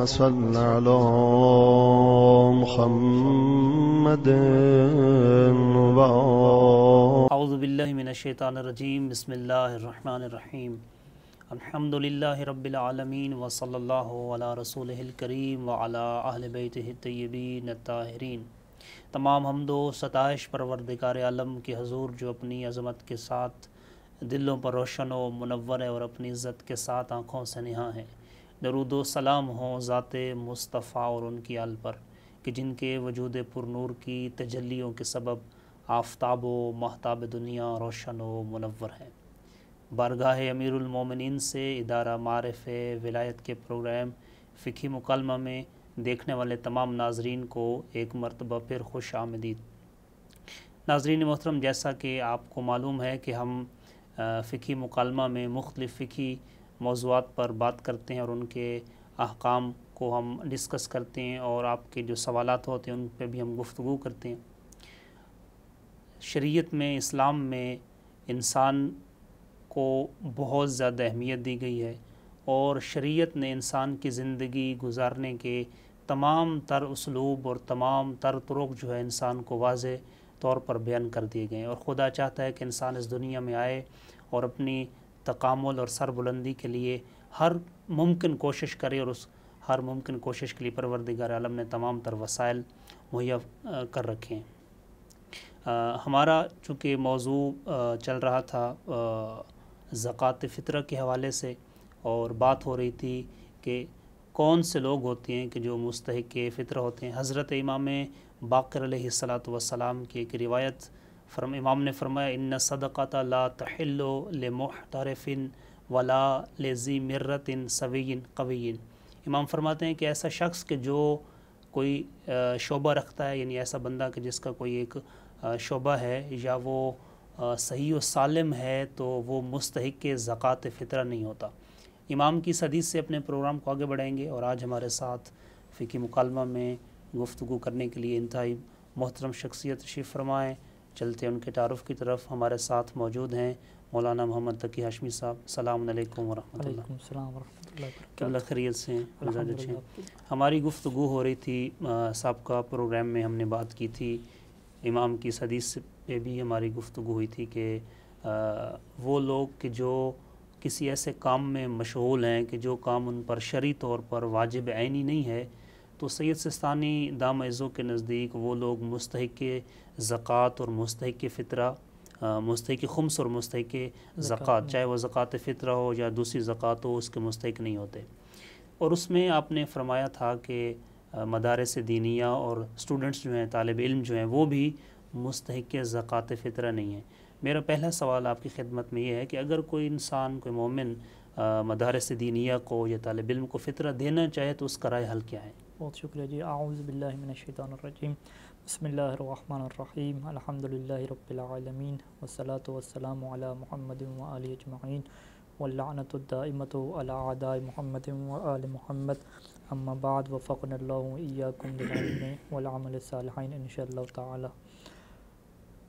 صل على محمد اعوذ باللہ من الشیطان الرجیم بسم اللہ الرحمن الرحیم الحمد للہ رب العالمین وصلی اللہ علی رسولہ الکریم وعلی اہل بیتہ الطیبین الطاہرین۔ تمام حمد و ستائش پروردگار عالم کے حضور جو اپنی عظمت کے ساتھ دلوں پر روشن و منور ہے اور اپنی عزت کے ساتھ آنکھوں سے نہاں ہے۔ درود و سلام ہوں ذات مصطفیٰ اور ان کی آل پر کہ جن کے وجود پر نور کی تجلیوں کے سبب آفتاب و مہتاب دنیا روشن و منور ہے۔ بارگاہ امیر المومنین سے ادارہ معارف ولایت کے پروگرام فقہی مکالمہ میں دیکھنے والے تمام ناظرین کو ایک مرتبہ پھر خوش آمدید۔ ناظرین محترم، جیسا کہ آپ کو معلوم ہے کہ ہم فقہی مکالمہ میں مختلف فقہی موضوعات پر بات کرتے ہیں اور ان کے احکام کو ہم ڈسکس کرتے ہیں اور آپ کے جو سوالات ہوتے ہیں ان پہ بھی ہم گفتگو کرتے ہیں۔ شریعت میں، اسلام میں انسان کو بہت زیادہ اہمیت دی گئی ہے اور شریعت نے انسان کی زندگی گزارنے کے تمام تر اسلوب اور تمام تر طرق جو ہے انسان کو واضح طور پر بیان کر دیے گئے ہیں، اور خدا چاہتا ہے کہ انسان اس دنیا میں آئے اور اپنی تکامل اور سربلندی کے لیے ہر ممکن کوشش کرے، اور اس ہر ممکن کوشش کے لیے پروردگار عالم نے تمام تر وسائل مہیا کر رکھے ہیں۔ ہمارا چونکہ موضوع چل رہا تھا زکوٰۃ فطرہ کے حوالے سے، اور بات ہو رہی تھی کہ کون سے لوگ ہوتے ہیں کہ جو مستحق فطرہ ہوتے ہیں۔ حضرت امام باقر علیہ السلام کی ایک روایت امام نے فرمایا ان الصدقۃ لا تحل لمحترف ولا لذی مرۃ سوی قوی۔ امام فرماتے ہیں کہ ایسا شخص کہ جو کوئی شعبہ رکھتا ہے، یعنی ایسا بندہ کہ جس کا کوئی ایک شعبہ ہے یا وہ صحیح و سالم ہے، تو وہ مستحق زکوٰۃ فطرہ نہیں ہوتا۔ امام کی اس حدیث سے اپنے پروگرام کو آگے بڑھائیں گے، اور آج ہمارے ساتھ فقہی مکالمہ میں گفتگو کرنے کے لیے انتہائی محترم شخصیت تشریف فرمائیں۔ چلتے ہیں ان کے تعارف کی طرف۔ ہمارے ساتھ موجود ہیں مولانا محمد تقی ہاشمی صاحب۔ السلام علیکم ورحمۃ اللہ۔ وعلیکم السلام ورحمۃ اللہ وبرکاتہ۔ اللہ خیریت سے ہیں؟ الحمدللہ۔ ہماری گفتگو ہو رہی تھی سابقہ پروگرام میں، ہم نے بات کی تھی امام کی اس حدیث پہ بھی ہماری گفتگو ہوئی تھی کہ وہ لوگ کہ جو کسی ایسے کام میں مشغول ہیں کہ جو کام ان پر شرعی طور پر واجب عینی نہیں ہے، تو سید سستانی دام عزو کے نزدیک وہ لوگ مستحق زکوٰۃ اور مستحق فطرہ، مستحق خمس اور مستحق زکوٰۃ، چاہے وہ زکوٰۃ فطرہ ہو یا دوسری زکوٰۃ ہو، اس کے مستحق نہیں ہوتے۔ اور اس میں آپ نے فرمایا تھا کہ مدارس دینیہ اور اسٹوڈنٹس جو ہیں، طالب علم جو ہیں، وہ بھی مستحق زکوٰۃ فطرہ نہیں ہیں۔ میرا پہلا سوال آپ کی خدمت میں یہ ہے کہ اگر کوئی انسان، کوئی مومن مدارس دینیہ کو یا طالب علم کو فطرہ دینا چاہے تو اس کا رائے حل کیا ہے؟ بہت شکریہ جی۔ اعوذ باللہ من الشیطان الرجیم، بسم اللہ الرحمن الرحیم، الحمدللہ رب العالمین، والصلاة والسلام علی محمد وآلہ اجمعین، واللعنۃ الدائمۃ علی اعداء محمد وآل محمد، اما بعد، وفقنا اللہ وإیاکم للعلم والعمل الصالحین انشاءاللہ تعالی۔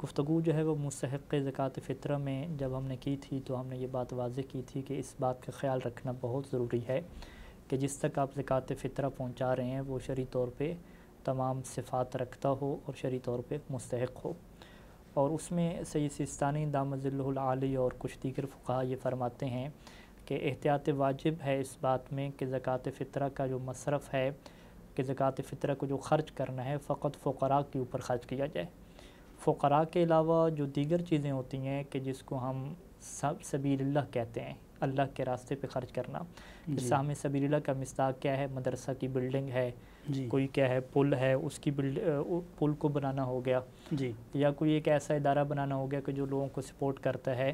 گفتگو جو ہے وہ مستحق زکوٰۃ فطرہ میں جب ہم نے کی تھی تو ہم نے یہ بات واضح کی تھی کہ اس بات کا خیال رکھنا بہت ضروری ہے کہ جس تک آپ زکوٰۃ فطرہ پہنچا رہے ہیں وہ شرعی طور پہ تمام صفات رکھتا ہو اور شرعی طور پہ مستحق ہو۔ اور اس میں سید سستانی دامت ظلہ العالی اور کچھ دیگر فقہا یہ فرماتے ہیں کہ احتیاط واجب ہے اس بات میں کہ زکوٰۃ فطرہ کا جو مصرف ہے، کہ زکوٰۃ فطرہ کو جو خرچ کرنا ہے فقط فقراء کے اوپر خرچ کیا جائے۔ فقراء کے علاوہ جو دیگر چیزیں ہوتی ہیں کہ جس کو ہم سبیل اللہ کہتے ہیں، اللہ کے راستے پہ خرچ کرنا، سہم سبیل اللہ کا مصداق کیا ہے؟ مدرسہ کی بلڈنگ ہے، کوئی کیا ہے پل ہے، اس کی پل کو بنانا ہو گیا، یا کوئی ایک ایسا ادارہ بنانا ہو گیا کہ جو لوگوں کو سپورٹ کرتا ہے،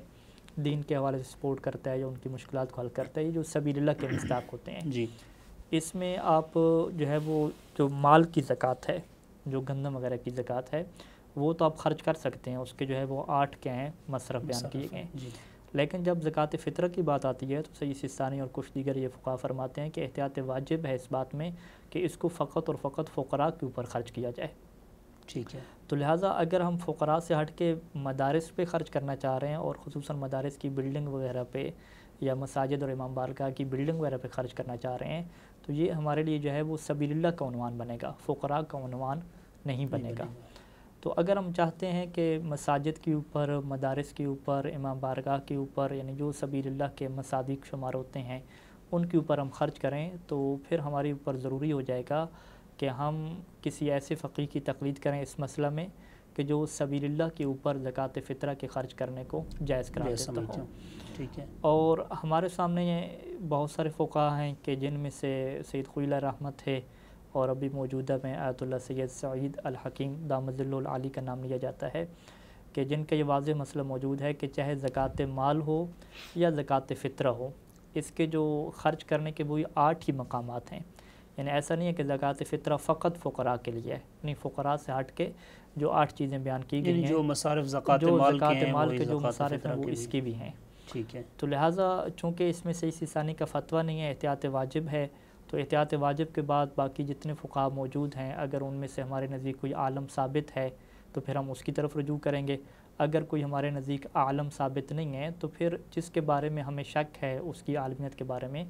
دین کے حوالے سے سپورٹ کرتا ہے یا ان کی مشکلات کو حل کرتا ہے، یہ جو سبیل اللہ کے مصداق ہوتے ہیں۔ اس میں آپ جو ہے وہ جو مال کی زکوٰۃ ہے، جو گندم وغیرہ کی زکوٰۃ ہے، وہ تو آپ خرچ کر سکتے ہیں، اس کے جو ہے وہ 8 کیا ہیں مصرف بیان کیے گئے ہیں۔ لیکن جب زکوٰۃ فطرہ کی بات آتی ہے تو سید سستانی اور کچھ دیگر یہ فقہا فرماتے ہیں کہ احتیاط واجب ہے اس بات میں کہ اس کو فقط اور فقط فقراء کے اوپر خرچ کیا جائے۔ ٹھیک ہے۔ تو لہٰذا اگر ہم فقراء سے ہٹ کے مدارس پہ خرچ کرنا چاہ رہے ہیں، اور خصوصاً مدارس کی بلڈنگ وغیرہ پہ یا مساجد اور امام بارگاہ کی بلڈنگ وغیرہ پہ خرچ کرنا چاہ رہے ہیں تو یہ ہمارے لیے جو ہے وہ سبیل اللہ کا عنوان بنے گا، فقراء کا عنوان نہیں بنے گا۔ تو اگر ہم چاہتے ہیں کہ مساجد کے اوپر، مدارس کے اوپر، امام بارگاہ کے اوپر، یعنی جو سبیل اللہ کے مصادیق شمار ہوتے ہیں ان کے اوپر ہم خرچ کریں، تو پھر ہمارے اوپر ضروری ہو جائے گا کہ ہم کسی ایسے فقیر کی تقلید کریں اس مسئلہ میں کہ جو سبیل اللہ کے اوپر زکوٰۃ فطرہ کے خرچ کرنے کو جائز قرار دیتا ہو۔ ٹھیک ہے۔ اور ہمارے سامنے بہت سارے فقہاء ہیں کہ جن میں سے سید خلیل اللہ رحمت ہے، اور ابھی موجودہ میں آیت اللہ سید سعید الحکیم دامت ظلہ العالی کا نام لیا جاتا ہے، کہ جن کا یہ واضح مسئلہ موجود ہے کہ چاہے زکوٰۃ مال ہو یا زکوٰۃ فطرہ ہو، اس کے جو خرچ کرنے کے وہی 8 ہی مقامات ہیں۔ یعنی ایسا نہیں ہے کہ زکوٰۃ فطرہ فقط فقراء کے لیے ہے، نہیں، فقراء سے ہٹ کے جو 8 چیزیں بیان کی گئی ہیں، جو مصارف زکوٰۃ مال کے جو مصارف ہیں وہ اس کی بھی ہیں۔ ٹھیک ہے۔ تو لہٰذا چونکہ اس میں صحیح ثانی کا فتویٰ نہیں ہے، احتیاط واجب ہے، تو احتیاط واجب کے بعد باقی جتنے فقہاء موجود ہیں اگر ان میں سے ہمارے نزدیک کوئی عالم ثابت ہے تو پھر ہم اس کی طرف رجوع کریں گے، اگر کوئی ہمارے نزدیک عالم ثابت نہیں ہے تو پھر جس کے بارے میں ہمیں شک ہے اس کی عالمیت کے بارے میں،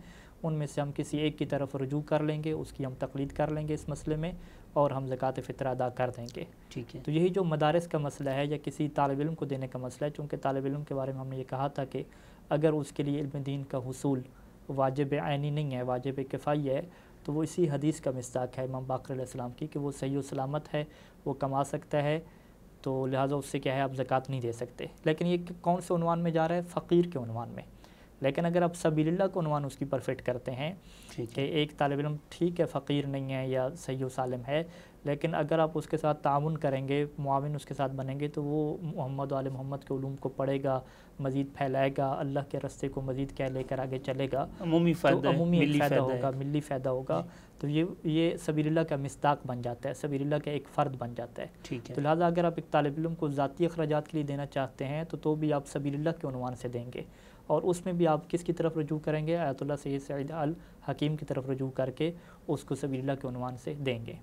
ان میں سے ہم کسی ایک کی طرف رجوع کر لیں گے، اس کی ہم تقلید کر لیں گے اس مسئلے میں، اور ہم زکوٰۃ فطرہ ادا کر دیں گے۔ ٹھیک ہے۔ تو یہی جو مدارس کا مسئلہ ہے یا کسی طالب علم کو دینے کا مسئلہ ہے، چونکہ طالب علم کے بارے میں ہم نے یہ کہا تھا کہ اگر اس کے لیے علم دین کا حصول واجب عینی نہیں ہے، واجب کفائی ہے، تو وہ اسی حدیث کا مصداق ہے امام باقر علیہ السلام کی کہ وہ صحیح و سلامت ہے، وہ کما سکتا ہے، تو لہٰذا اس سے کیا ہے آپ زکوٰۃ نہیں دے سکتے۔ لیکن یہ کون سے عنوان میں جا رہا ہے؟ فقیر کے عنوان میں۔ لیکن اگر آپ سبیل اللہ کو عنوان اس کی پر فٹ کرتے ہیں کہ ایک طالب علم ٹھیک ہے فقیر نہیں ہے یا صحیح و سالم ہے، لیکن اگر آپ اس کے ساتھ تعاون کریں گے، معاون اس کے ساتھ بنیں گے، تو وہ محمد و آل محمد کے علوم کو پڑھے گا، مزید پھیلائے گا، اللہ کے راستے کو مزید کیا لے کر آگے چلے گا، عمومی فائدہ ہوگا، ملی فائدہ ہوگا، تو یہ سبیل اللہ کا مصداق بن جاتا ہے، سبیل اللہ کا ایک فرد بن جاتا ہے۔ تو لہٰذا اگر آپ ایک طالب علم کو ذاتی اخراجات کے لیے دینا چاہتے ہیں تو بھی آپ سبیل اللہ کے عنوان سے دیں گے، اور اس میں بھی آپ کس کی طرف رجوع کریں گے؟ آیت اللہ سید سعید الحکیم کی طرف رجوع کر کے اس کو سبیل اللہ کے عنوان سے دیں گے۔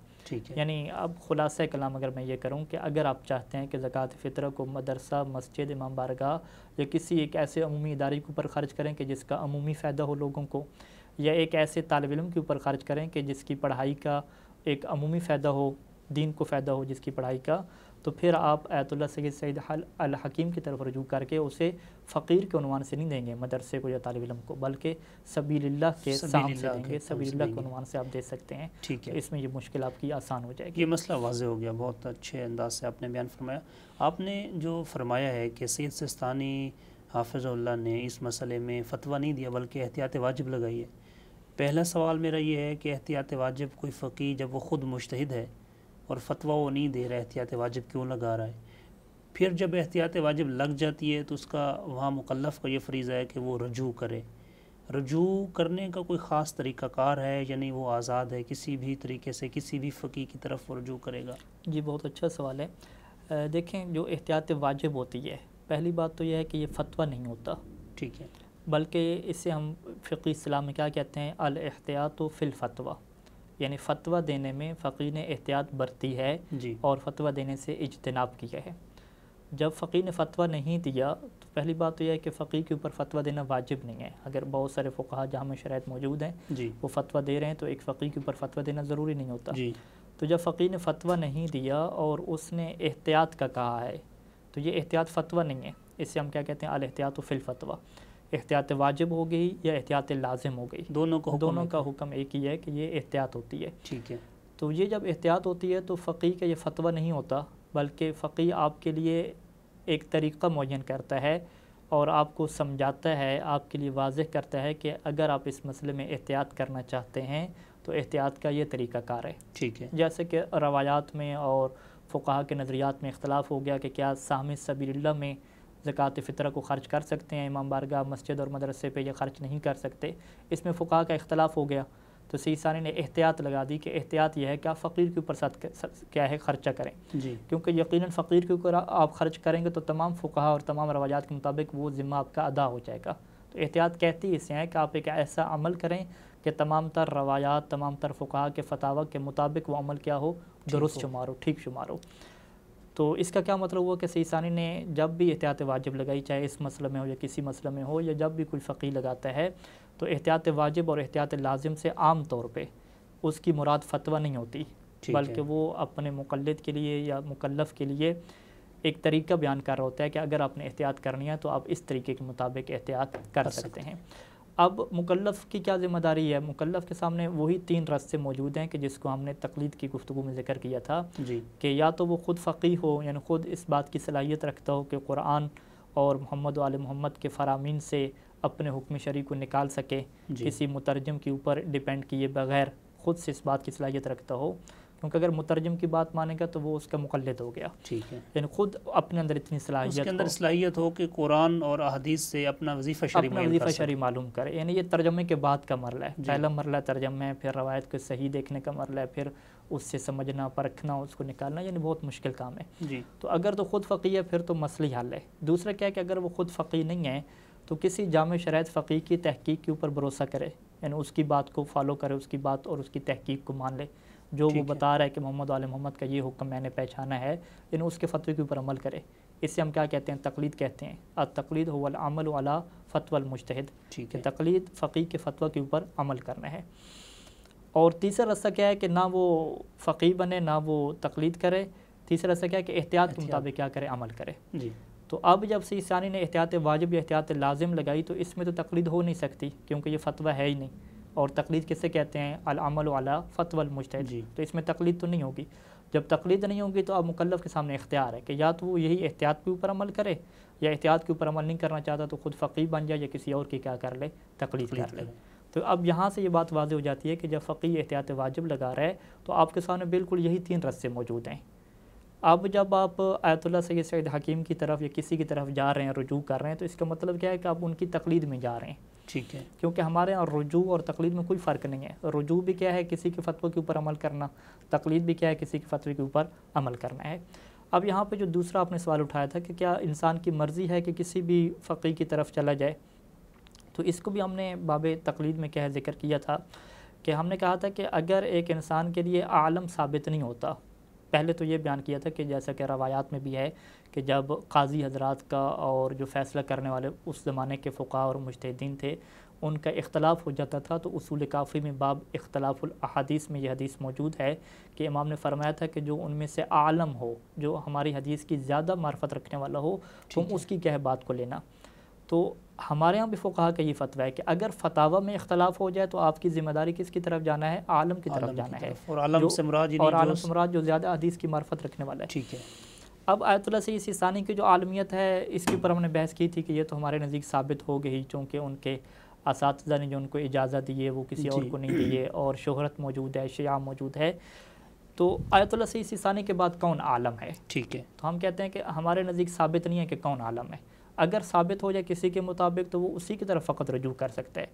یعنی اب خلاصہ کلام اگر میں یہ کروں کہ اگر آپ چاہتے ہیں کہ زکوٰۃ فطرہ کو مدرسہ، مسجد، امام بارگاہ یا کسی ایک ایسے عمومی ادارے کے اوپر خرچ کریں کہ جس کا عمومی فائدہ ہو لوگوں کو، یا ایک ایسے طالب علم کے اوپر خرچ کریں کہ جس کی پڑھائی کا ایک عمومی فائدہ ہو، دین کو فائدہ ہو جس کی پڑھائی کا، تو پھر آپ آیت اللہ سید سعید الحکیم کی طرف رجوع کر کے اسے فقیر کے عنوان سے نہیں دیں گے مدرسے کو یا طالب علم کو، بلکہ سبیل اللہ کے سام سے دیں گے، سبیل اللہ کے عنوان سے آپ دے سکتے ہیں۔ ٹھیک ہے، اس میں یہ مشکل آپ کی آسان ہو جائے گی۔ یہ مسئلہ واضح ہو گیا، بہت اچھے انداز سے آپ نے بیان فرمایا۔ آپ نے جو فرمایا ہے کہ سید سستانی حافظ اللہ نے اس مسئلے میں فتویٰ نہیں دیا بلکہ احتیاط واجب لگائی ہے، پہلا سوال میرا یہ ہے کہ احتیاط واجب کوئی فقیہ جب وہ خود مجتہد ہے اور فتویٰ وہ نہیں دے رہا، احتیاط واجب کیوں لگا رہا ہے؟ پھر جب احتیاط واجب لگ جاتی ہے تو اس کا وہاں مکلف کا یہ فریضہ ہے کہ وہ رجوع کرے، رجوع کرنے کا کوئی خاص طریقہ کار ہے، یعنی وہ آزاد ہے کسی بھی طریقے سے کسی بھی فقیہ کی طرف رجوع کرے گا؟ جی بہت اچھا سوال ہے۔ دیکھیں جو احتیاط واجب ہوتی ہے، پہلی بات تو یہ ہے کہ یہ فتویٰ نہیں ہوتا، ٹھیک ہے، بلکہ اسے ہم فقہ اسلام میں کیا کہتے ہیں؟ الاحتیاط فی الفتویٰ، یعنی فتویٰ دینے میں فقیہ نے احتیاط برتی ہے جی، اور فتویٰ دینے سے اجتناب کیا ہے۔ جب فقیہ نے فتویٰ نہیں دیا تو پہلی بات تو یہ ہے کہ فقیہ کے اوپر فتویٰ دینا واجب نہیں ہے۔ اگر بہت سارے فقہاء جہاں میں شرائط موجود ہیں جی، وہ فتویٰ دے رہے ہیں تو ایک فقیہ کے اوپر فتویٰ دینا ضروری نہیں ہوتا۔ جی، تو جب فقیہ نے فتویٰ نہیں دیا اور اس نے احتیاط کا کہا ہے تو یہ احتیاط فتویٰ نہیں ہے، اسے ہم کیا کہتے ہیں؟ الاحتیاط فی الفتویٰ، احتیاط واجب ہو گئی یا احتیاط لازم ہو گئی، دونوں کا حکم ایک ہی ہے کہ یہ احتیاط ہوتی ہے۔ ٹھیک ہے، تو یہ جب احتیاط ہوتی ہے تو فقیہ کا یہ فتویٰ نہیں ہوتا، بلکہ فقیہ آپ کے لیے ایک طریقہ معین کرتا ہے اور آپ کو سمجھاتا ہے، آپ کے لیے واضح کرتا ہے کہ اگر آپ اس مسئلے میں احتیاط کرنا چاہتے ہیں تو احتیاط کا یہ طریقہ کار ہے۔ ٹھیک ہے، جیسے کہ روایات میں اور فقہاء کے نظریات میں اختلاف ہو گیا کہ کیا سام سبیل اللہ میں زکوٰۃ فطرہ کو خرچ کر سکتے ہیں، امام بارگاہ، مسجد اور مدرسے پہ یہ خرچ نہیں کر سکتے، اس میں فقہاء کا اختلاف ہو گیا۔ تو سید ثانی نے احتیاط لگا دی کہ احتیاط یہ ہے کہ آپ فقیر کے اوپر ساتھ کیا ہے خرچہ کریں، جی، کیونکہ یقیناً فقیر کے اوپر آپ خرچ کریں گے تو تمام فقہاء اور تمام روایات کے مطابق وہ ذمہ آپ کا ادا ہو جائے گا۔ تو احتیاط کہتی اس سے ہے کہ آپ ایک ایسا عمل کریں کہ تمام تر روایات، تمام تر فقہاء کے فتاوی کے مطابق وہ عمل کیا ہو؟ درست شمار ہو، ٹھیک شمار ہو۔ تو اس کا کیا مطلب ہوا کہ سیستانی نے جب بھی احتیاط واجب لگائی، چاہے اس مسئلہ میں ہو یا کسی مسئلہ میں ہو، یا جب بھی کوئی فقیہ لگاتا ہے، تو احتیاط واجب اور احتیاط لازم سے عام طور پہ اس کی مراد فتویٰ نہیں ہوتی، بلکہ وہ اپنے مقلد کے لیے یا مکلف کے لیے ایک طریقہ بیان کر رہا ہوتا ہے کہ اگر آپ نے احتیاط کرنی ہے تو آپ اس طریقے کے مطابق احتیاط کر سکتے ہیں۔ اب مکلف کی کیا ذمہ داری ہے؟ مکلف کے سامنے وہی 3 راستے موجود ہیں کہ جس کو ہم نے تقلید کی گفتگو میں ذکر کیا تھا، کہ یا تو وہ خود فقیہ ہو، یعنی خود اس بات کی صلاحیت رکھتا ہو کہ قرآن اور محمد و آل محمد کے فرامین سے اپنے حکم شرعی کو نکال سکے، کسی مترجم کے اوپر ڈیپینڈ کیے بغیر خود سے اس بات کی صلاحیت رکھتا ہو، کیونکہ اگر مترجم کی بات مانے گا تو وہ اس کا مقلد ہو گیا، یعنی خود اپنے اندر اتنی صلاحیت ہو کہ قرآن اور احادیث سے اپنا وظیفہ شرعی معلوم کرے۔ یعنی یہ ترجمے کے بعد کا مرحلہ ہے، پہلا مرحلہ ترجمہ ہے، پھر روایت کو صحیح دیکھنے کا مرحلہ ہے، پھر اس سے سمجھنا، پرکھنا، اس کو نکالنا، یعنی بہت مشکل کام ہے۔ تو اگر تو خود فقیہ ہے پھر تو مسئلہ حل ہے۔ دوسرا کیا ہے کہ اگر وہ خود فقیہ نہیں ہے تو کسی جامع شرائط فقیہ کی تحقیق کے اوپر بھروسہ کرے، یعنی اس کی بات کو فالو کرے، اس کی بات اور اس کی تحقیق کو مان لے، جو وہ بتا رہا ہے کہ محمد علیہ محمد کا یہ حکم میں نے پہچانا ہے، یعنی اس کے فتوی کے اوپر عمل کرے۔ اس سے ہم کیا کہتے ہیں؟ تقلید کہتے ہیں۔ التقلید هو العمل علی فتوی المجتہد، کہ تقلید فقیہ کے فتوی کے اوپر عمل کرنا ہے۔ اور تیسرا راستہ کیا ہے کہ نہ وہ فقیہ بنے نہ وہ تقلید کرے، تیسرا راستہ کیا ہے کہ احتیاط کے مطابق کیا کرے؟ عمل کرے۔ تو اب جب سیستانی نے احتیاط واجب یا احتیاط لازم لگائی تو اس میں تو تقلید ہو نہیں سکتی، کیونکہ یہ فتویٰ ہے ہی نہیں، اور تقلید کس سے کہتے ہیں؟ العمل علی فتوی المجتہد، تو اس میں تقلید تو نہیں ہوگی۔ جب تقلید نہیں ہوگی تو اب مکلف کے سامنے اختیار ہے کہ یا تو وہ یہی احتیاط کے اوپر عمل کرے، یا احتیاط کے اوپر عمل نہیں کرنا چاہتا تو خود فقیہ بن جائے یا کسی اور کی کیا کر لے؟ تقلید کر لے۔ تو اب یہاں سے یہ بات واضح ہو جاتی ہے کہ جب فقیہ احتیاط واجب لگا رہا ہے تو آپ کے سامنے بالکل یہی 3 راستے موجود ہیں۔ اب جب آپ آیت اللہ سید سعید حکیم کی طرف یا کسی کی طرف جا رہے ہیں، رجوع کر رہے ہیں، تو اس کا مطلب کیا ہے کہ آپ ان کی تقلید میں جا رہے ہیں، ٹھیک ہے، کیونکہ ہمارے یہاں رجوع اور تقلید میں کوئی فرق نہیں ہے۔ رجوع بھی کیا ہے؟ کسی کے فتوی کے اوپر عمل کرنا، تقلید بھی کیا ہے؟ کسی کے فتوی کے اوپر عمل کرنا ہے۔ اب یہاں پہ جو دوسرا آپ نے سوال اٹھایا تھا کہ کیا انسان کی مرضی ہے کہ کسی بھی فقیہ کی طرف چلا جائے، تو اس کو بھی ہم نے باب تقلید میں کیا ذکر کیا تھا کہ ہم نے کہا تھا کہ اگر ایک انسان کے لیے عالم ثابت نہیں ہوتا، پہلے تو یہ بیان کیا تھا کہ جیسا کہ روایات میں بھی ہے کہ جب قاضی حضرات کا اور جو فیصلہ کرنے والے اس زمانے کے فقہاء اور مجتہدین تھے ان کا اختلاف ہو جاتا تھا، تو اصول کافی میں باب اختلاف الاحادیث میں یہ حدیث موجود ہے کہ امام نے فرمایا تھا کہ جو ان میں سے عالم ہو، جو ہماری حدیث کی زیادہ معرفت رکھنے والا ہو، تم اس کی کہہ بات کو لینا۔ تو ہمارے یہاں بھی فقہاء کا یہ فتویٰ ہے کہ اگر فتاوی میں اختلاف ہو جائے تو آپ کی ذمہ داری کس کی طرف جانا ہے؟ عالم کی طرف جانا ہے، اور عالم سے مراد جو زیادہ حدیث کی معرفت رکھنے والا ہے۔ ٹھیک ہے۔ اب آیت اللہ سید سیستانی کی جو عالمیت ہے اس کے اوپر ہم نے بحث کی تھی کہ یہ تو ہمارے نزدیک ثابت ہو گئی، چونکہ ان کے اساتذہ نے جو ان کو اجازت دی ہے وہ کسی اور کو نہیں دی ہے، اور شہرت موجود ہے، شیعہ موجود ہے۔ تو آیت اللہ سید سیستانی کے بعد کون عالم ہے؟ ٹھیک ہے، تو ہم کہتے ہیں کہ ہمارے نزدیک ثابت نہیں ہے کہ کون عالم ہے۔ اگر ثابت ہو جائے کسی کے مطابق تو وہ اسی کی طرف فقط رجوع کر سکتا ہے،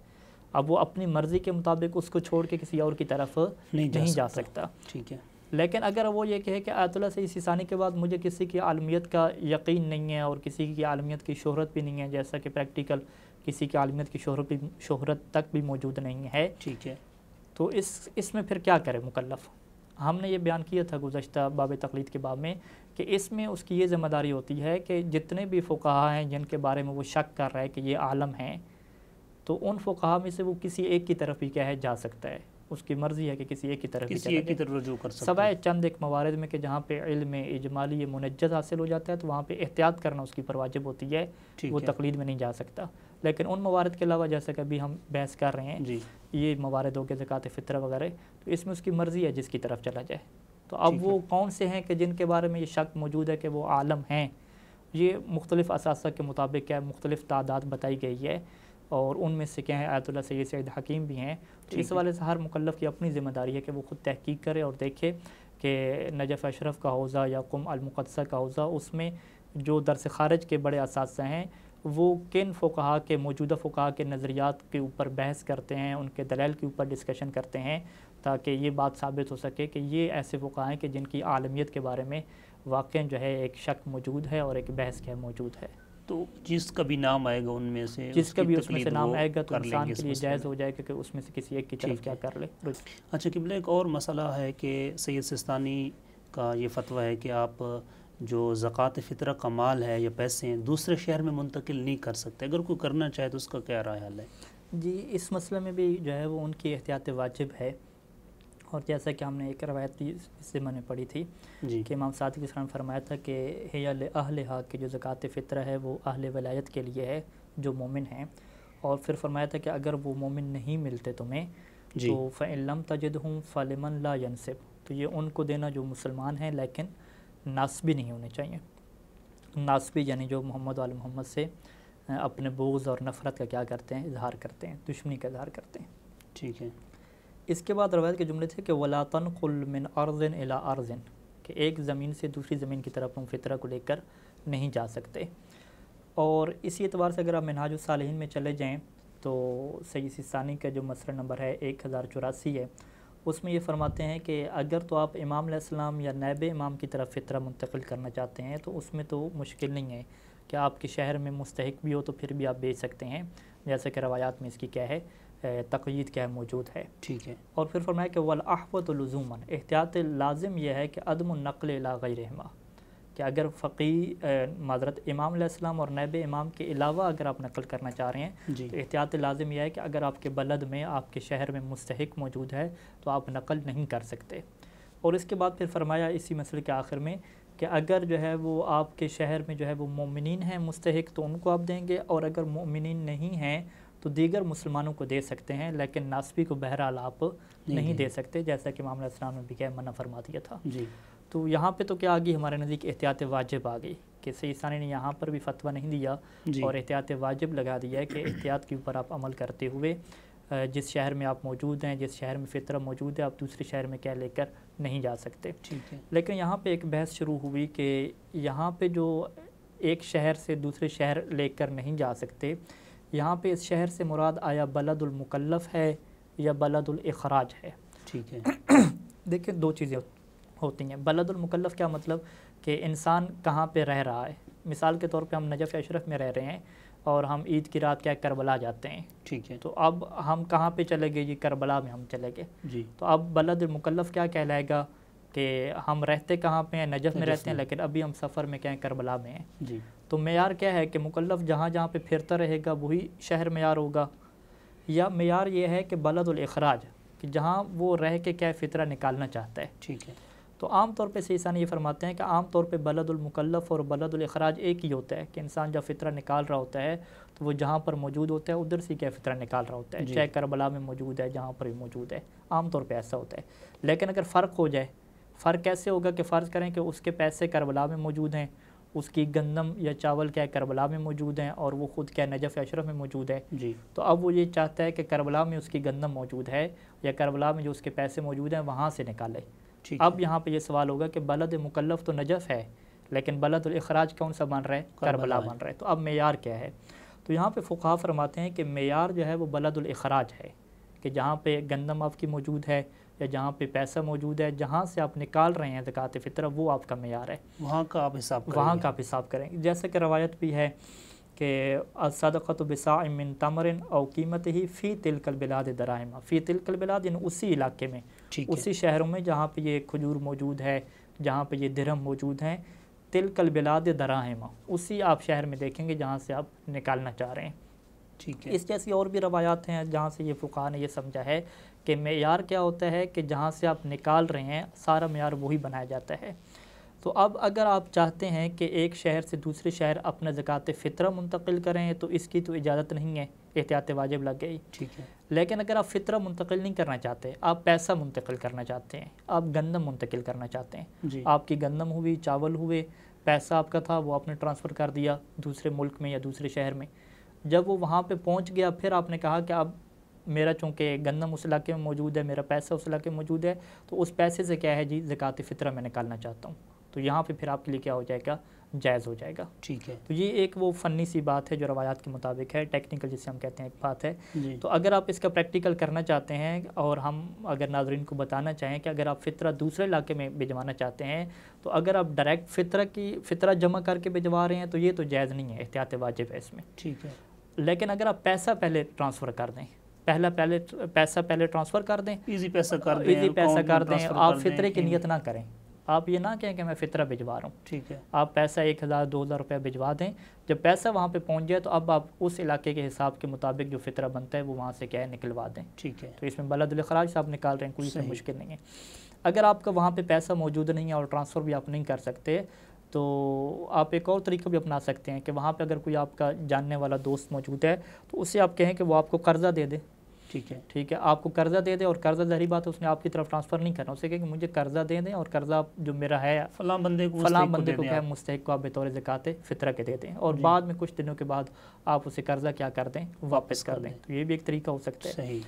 اب وہ اپنی مرضی کے مطابق اس کو چھوڑ کے کسی اور کی طرف نہیں جا سکتا۔ ٹھیک ہے، لیکن اگر وہ یہ کہے کہ آیت اللہ سید سیستانی کے بعد مجھے کسی کی عالمیت کا یقین نہیں ہے اور کسی کی عالمیت کی شہرت بھی نہیں ہے، جیسا کہ پریکٹیکل کسی کی عالمیت کی شہرت تک بھی موجود نہیں ہے، ٹھیک ہے، تو اس میں پھر کیا کرے مکلف؟ ہم نے یہ بیان کیا تھا گزشتہ باب تقلید کے باب میں کہ اس میں اس کی یہ ذمہ داری ہوتی ہے کہ جتنے بھی فقہاء ہیں جن کے بارے میں وہ شک کر رہا ہے کہ یہ عالم ہیں، تو ان فقہاء میں سے وہ کسی ایک کی طرف بھی کیا ہے جا سکتا ہے، اس کی مرضی ہے کہ کسی ایک کی طرف رجوع کر سکتا ہے، سوائے چند ایک موارد میں کہ جہاں پہ علم اجمالی منجز حاصل ہو جاتا ہے تو وہاں پہ احتیاط کرنا اس کی پر واجب ہوتی ہے، وہ تقلید میں نہیں جا سکتا۔ لیکن ان موارد کے علاوہ جیسا کہ ابھی ہم بحث کر رہے ہیں، یہ موارد ہو کے زکوٰۃ فطرہ وغیرہ، تو اس میں اس کی مرضی ہے جس کی طرف چلا جائے۔ تو اب وہ کون سے ہیں کہ جن کے بارے میں یہ شک موجود ہے کہ وہ عالم ہیں؟ یہ مختلف اساتذہ کے مطابق کیا مختلف تعداد بتائی گئی ہے، اور ان میں سے کیا ہے آیت اللہ سید سعید حکیم بھی ہیں۔ تو اس والے سے ہر مکلف کی اپنی ذمہ داری ہے کہ وہ خود تحقیق کرے اور دیکھے کہ نجف اشرف کا حوزہ یا قم المقدسہ کا حوزہ، اس میں جو درس خارج کے بڑے اساتذہ ہیں وہ کن فقہاء کے موجودہ فقہاء کے نظریات کے اوپر بحث کرتے ہیں، ان کے دلائل کے اوپر ڈسکشن کرتے ہیں، تاکہ یہ بات ثابت ہو سکے کہ یہ ایسے فقہاء ہیں کہ جن کی عالمیت کے بارے میں واقعاً جو ہے ایک شک موجود ہے اور ایک بحث کیا موجود ہے۔ تو جس کا بھی نام آئے گا ان میں سے، جس کا بھی اس میں سے نام آئے گا تو انسان کے لیے جائز ہو جائے کہ اس میں سے کسی ایک کی طرف کیا کر لے۔ اچھا قبلہ، ایک اور مسئلہ ہے کہ سید سیستانی کا یہ فتویٰ ہے کہ آپ جو زکوٰۃ فطرہ کا مال ہے یا پیسے ہیں دوسرے شہر میں منتقل نہیں کر سکتے، اگر کوئی کرنا چاہے تو اس کا کیا رائے حل ہے؟ جی اس مسئلے میں بھی جو ہے وہ ان کی احتیاط واجب ہے، اور جیسا کہ ہم نے ایک روایت بھی اس سے میں نے پڑھی تھی جی کہ امام صادق علیہ السلام نے فرمایا تھا کہ ہی لأہلہا کہ جو زکوٰۃ فطرہ ہے وہ اہل ولایت کے لیے ہے جو مومن ہیں، اور پھر فرمایا تھا کہ اگر وہ مومن نہیں ملتے تمہیں جی تو فَإِن لَمْ تَجِدْهُمْ فَلِمَنْ لَا يَنْسِبْ، تو یہ ان کو دینا جو مسلمان ہیں لیکن ناسبی نہیں ہونے چاہیے۔ ناسبی یعنی جو محمد وآل محمد سے اپنے بغض اور نفرت کا کیا کرتے ہیں، اظہار کرتے ہیں، دشمنی کا اظہار کرتے ہیں۔ ٹھیک ہے۔ اس کے بعد روایت کے جملے تھے کہ وَلَا تَنْقُلْ مِنْ أَرْضٍ إِلَىٰ أَرْضٍ، کہ ایک زمین سے دوسری زمین کی طرف ہم فطرہ کو لے کر نہیں جا سکتے۔ اور اسی اعتبار سے اگر آپ منہاج الصالحین میں چلے جائیں تو سید سیستانی کا جو مسئلہ نمبر ہے 1084 ہے، اس میں یہ فرماتے ہیں کہ اگر تو آپ امام علیہ السلام یا نائب امام کی طرف فطرہ منتقل کرنا چاہتے ہیں تو اس میں تو مشکل نہیں ہے کہ آپ کے شہر میں مستحق بھی ہو تو پھر بھی آپ بیچ سکتے ہیں، جیسے کہ روایات میں اس کی کیا ہے تقیید کیا ہے موجود ہے۔ ٹھیک ہے۔ اور پھر فرمایا کہ وَالْأَحْوَطُ لُزُومًا، احتیاط لازم یہ ہے کہ عدم النقل الی غیرہما، کہ اگر فقیہ معذرت امام علیہ السلام اور نائب امام کے علاوہ اگر آپ نقل کرنا چاہ رہے ہیں جی تو احتیاط لازم یہ ہے کہ اگر آپ کے بلد میں آپ کے شہر میں مستحق موجود ہے تو آپ نقل نہیں کر سکتے۔ اور اس کے بعد پھر فرمایا اسی مسئلے کے آخر میں کہ اگر جو ہے وہ آپ کے شہر میں جو ہے وہ مومنین ہیں مستحق تو ان کو آپ دیں گے، اور اگر مومنین نہیں ہیں تو دیگر مسلمانوں کو دے سکتے ہیں، لیکن ناسبی کو بہرحال آپ نہیں دے سکتے، جیسا کہ امام علیہ السلام نے بھی کیا منع فرما دیا تھا۔ جی تو یہاں پہ تو کیا آ گئی ہمارے نزدیک احتیاط واجب آ گئی کہ سید ثانی نے یہاں پر بھی فتویٰ نہیں دیا جی اور احتیاط واجب لگا دیا ہے کہ احتیاط کے اوپر آپ عمل کرتے ہوئے جس شہر میں آپ موجود ہیں، جس شہر میں فطرہ موجود ہے، آپ دوسرے شہر میں کیا لے کر نہیں جا سکتے۔ ٹھیک ہے۔ لیکن یہاں پہ ایک بحث شروع ہوئی کہ یہاں پہ جو ایک شہر سے دوسرے شہر لے کر نہیں جا سکتے، یہاں پہ اس شہر سے مراد آیا بلد المکلف ہے یا بلد الاخراج ہے؟ ٹھیک ہے۔ دیکھیں دو چیزیں ہوتی ہیں۔ بلد المکلف کیا مطلب کہ انسان کہاں پہ رہ رہا ہے، مثال کے طور پہ ہم نجف اشرف میں رہ رہے ہیں اور ہم عید کی رات کیا کربلا جاتے ہیں، ٹھیک ہے۔ تو اب ہم کہاں پہ چلے گئے؟ یہ کربلا میں ہم چلے گئے۔ جی تو اب بلد المکلف کیا کہلائے گا کہ ہم رہتے کہاں پہ ہیں؟ نجف میں رہتے ہیں، لیکن ابھی ہم سفر میں کیا ہیں؟ کربلا میں ہیں۔ جی تو معیار کیا ہے کہ مکلف جہاں جہاں پہ پھرتا رہے گا وہی شہر معیار ہوگا، یا معیار یہ ہے کہ بلد الاخراج کہ جہاں وہ رہ کے کیا فطرہ نکالنا چاہتا ہے؟ ٹھیک ہے۔ تو عام طور پہ سیسانی یہ فرماتے ہیں کہ عام طور پہ بلد المکلف اور بلد الاخراج ایک ہی ہوتا ہے کہ انسان جب فطرہ نکال رہا ہوتا ہے تو وہ جہاں پر موجود ہوتا ہے ادھر سے کیا فطرہ نکال رہا ہوتا ہے، چاہے کربلا میں موجود ہے جہاں پر بھی موجود ہے، عام طور پہ ایسا ہوتا ہے۔ لیکن اگر فرق ہو جائے، فرق کیسے ہوگا کہ فرض کریں کہ اس کے پیسے کربلا میں موجود ہیں، اس کی گندم یا چاول کیا کربلا میں موجود ہیں اور وہ خود کیا نجف اشرف میں موجود ہے، جی تو اب وہ یہ چاہتا ہے کہ کربلا میں اس کی گندم موجود ہے یا کربلا میں جو اس کے پیسے موجود ہیں وہاں سے نکالے۔ ٹھیک اب یہاں پہ یہ سوال ہوگا کہ بلد مکلف تو نجف ہے لیکن بلد الاخراج کون سا بن رہا ہے؟ کربلا بن رہا ہے۔ تو اب معیار کیا ہے؟ تو یہاں پہ فقہا فرماتے ہیں کہ معیار جو ہے وہ بلد الاخراج ہے، کہ جہاں پہ گندم آپ کی موجود ہے یا جہاں پہ پیسہ موجود ہے، جہاں سے آپ نکال رہے ہیں زکوٰۃ فطرہ، وہ آپ کا معیار ہے، وہاں کا آپ حساب کریں وہاں کا آپ حساب کریں گے۔ جیسے کہ روایت بھی ہے کہ الصدقۃ بصاع من تمر او قیمتہ فی تلک البلاد دراہم، فی تلک البلاد یعنی اسی علاقے میں، ٹھیک ہے۔ اسی شہروں میں جہاں پہ یہ کھجور موجود ہے، جہاں پہ یہ درہم موجود ہیں، تلک البلاد دراہم، اسی آپ شہر میں دیکھیں گے جہاں سے آپ نکالنا چاہ رہے ہیں۔ ٹھیک ہے۔ اس جیسی اور بھی روایات ہیں جہاں سے یہ فقہا نے یہ سمجھا ہے کہ معیار کیا ہوتا ہے کہ جہاں سے آپ نکال رہے ہیں سارا معیار وہی بنایا جاتا ہے۔ تو اب اگر آپ چاہتے ہیں کہ ایک شہر سے دوسرے شہر اپنا زکوٰۃ فطرہ منتقل کریں تو اس کی تو اجازت نہیں ہے، احتیاط واجب لگ گئی۔ ٹھیک ہے۔ لیکن اگر آپ فطرہ منتقل نہیں کرنا چاہتے، آپ پیسہ منتقل کرنا چاہتے ہیں، آپ گندم منتقل کرنا چاہتے ہیں، جی آپ کی گندم ہوئی، چاول ہوئے، پیسہ آپ کا تھا وہ آپ نے ٹرانسفر کر دیا دوسرے ملک میں یا دوسرے شہر میں، جب وہ وہاں پہ پہنچ گیا پھر آپ نے کہا کہ اب میرا چونکہ گندم اس علاقے میں موجود ہے، میرا پیسہ اس علاقے میں موجود ہے، تو اس پیسے سے کیا ہے جی زکوٰۃ فطرہ میں نکالنا چاہتا ہوں، تو یہاں پہ پھر آپ کے لیے کیا ہو جائے گا؟ جائز ہو جائے گا۔ ٹھیک ہے۔ تو یہ ایک وہ فنی سی بات ہے جو روایات کے مطابق ہے، ٹیکنیکل جسے ہم کہتے ہیں ایک بات ہے۔ جی تو اگر آپ اس کا پریکٹیکل کرنا چاہتے ہیں اور ہم اگر ناظرین کو بتانا چاہیں کہ اگر آپ فطرہ دوسرے علاقے میں بھجوانا چاہتے ہیں تو اگر آپ ڈائریکٹ فطرہ جمع کر کے بھجوا رہے ہیں تو یہ تو جائز نہیں ہے، احتیاط واجب ہے اس میں۔ ٹھیک ہے۔ لیکن اگر آپ پیسہ پہلے ٹرانسفر کر دیں، پیسہ پہلے ٹرانسفر کر دیں، ایزی پیسہ کر دیں، ایزی پیسہ اکاؤنٹ میں کر دیں، ٹرانسفر آپ کر دیں، فطرے کی کہیں نیت نہ کریں، آپ یہ نہ کہیں کہ میں فطرہ بھجوا رہا ہوں. ٹھیک ہے. آپ پیسہ 1000 2000 روپیہ بھجوا دیں. جب پیسہ وہاں پہ پہنچ جائے تو اب آپ اس علاقے کے حساب کے مطابق جو فطرہ بنتا ہے وہ وہاں سے کیا ہے نکلوا دیں. ٹھیک ہے. تو اس میں بلد الاخراج سے آپ نکال رہے ہیں, کوئی اس میں صحیح. مشکل نہیں ہے. اگر آپ کا وہاں پہ پیسہ موجود نہیں ہے اور ٹرانسفر بھی آپ نہیں کر سکتے تو آپ ایک اور طریقہ بھی اپنا سکتے ہیں کہ وہاں پہ اگر کوئی آپ کا جاننے والا دوست موجود ہے تو اسے آپ کہیں کہ وہ آپ کو قرضہ دے دے. ٹھیک ہے. ٹھیک ہے, آپ کو قرضہ دے دے, اور قرضہ ظاہری بات ہے اس نے آپ کی طرف ٹرانسفر نہیں کرنا, اسے کہیں کہ مجھے قرضہ دے دیں اور قرضہ جو میرا ہے فلاں بندے کو فلاں بندے کو کیا مستحق کو آپ بطور زکوٰۃ فطرہ کے دے دیں, اور بعد میں کچھ دنوں کے بعد آپ اسے قرضہ کیا کر دیں, واپس کر دیں. تو یہ بھی ایک طریقہ ہو سکتا ہے. صحیح.